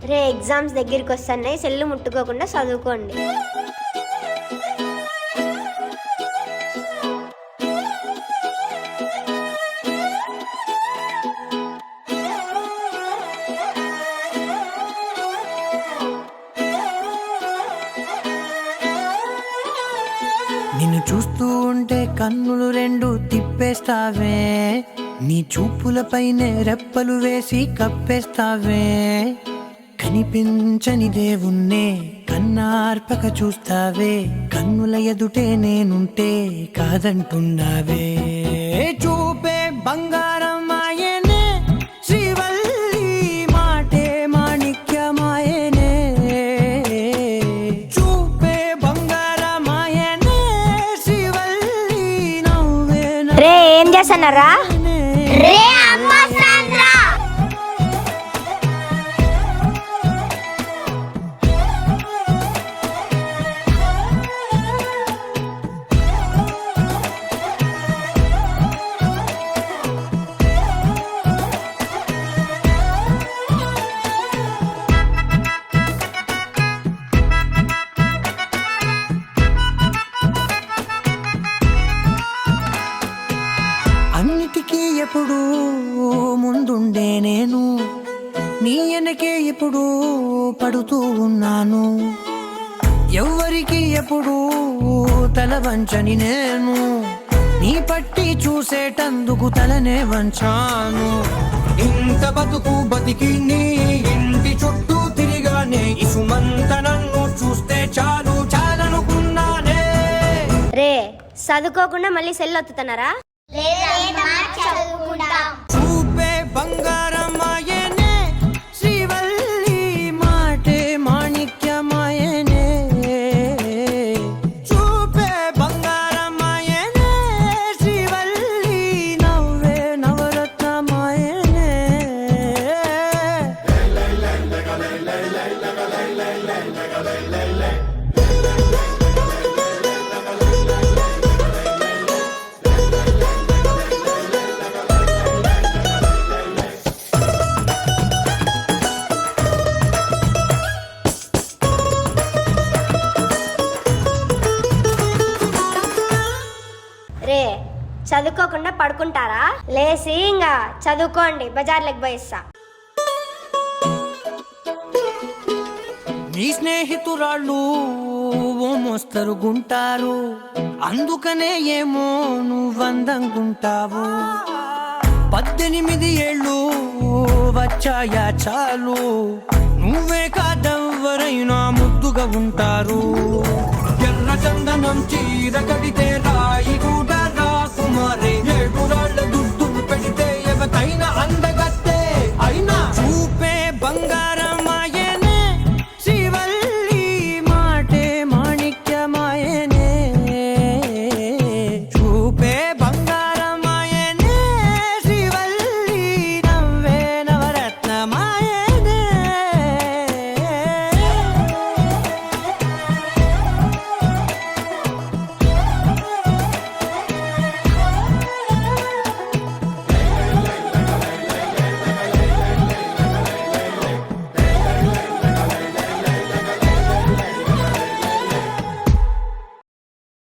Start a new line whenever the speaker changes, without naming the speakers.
రే exams దగ్గరికి వస్తున్నాయి, cell ముట్టుకోకుండా చదువుకోండి.
నిన్ను చూస్తూ ఉంటే కన్నులు రెండు తిప్పేస్తావే, నీ చూపులపైనే రెప్పలు వేసి కప్పేస్తావే. కనిపించని దేవుణ్ణే కన్నార్పక చూస్తావే, కన్నుల ఎదుటే నేనుంటే కాదంటున్నావే. చూపే బంగారం ఆయనే, శ్రీవల్లి మాటే మాణిక్యమాయనే. చూపే బంగారం ఆయనే, శ్రీవల్లి నవ్వే
రే ఏం చేస్తున్నారా?
రే అమ్మ సాంద్రా,
అన్నిటికీ ఎప్పుడు ముందుండే నేను, నీ వెనకే ఎప్పుడు పడుతూ ఉన్నాను. ఎవ్వరికి ఎప్పుడు తల వంచని నేను, నీ పట్టి చూసేటందుకు తలనే వంచాను. ఇంత బతుకు బతికి నీ ఇంటి చుట్టూ తిరిగానే, ఇసుమంత నన్ను చూస్తే చాలు చాలనుకున్నానే.
రే చదువుకోకుండా మళ్ళీ సెల్ ఒత్తుతున్నారా?
లేదమ్మా చదువుకుంటాం.
చూపే బంగారం ఆయనే, శ్రీవల్లి మాటే మాణిక్యమాయనే. చూపే బంగారం ఆయనే, శ్రీవల్లి నవ్వే నవరత్నమాయనే.
రే చదువుకోకుండా పడుకుంటారా? లేసి ఇంకా చదువుకోండి, బజార్లకు పోయిస్తా.
నీ స్నేహితురాళ్ళు ఓ మోస్తరుగుంటారు, అందుకనే ఏమో నువ్వందంగుంటావు. 18 ఏళ్ళు వచ్చాయా చాలు, నువ్వే కాదెవ్వరైనా ముద్దుగా ఉంటారు. ఎర్ర చందనం చీర కడితే రాయి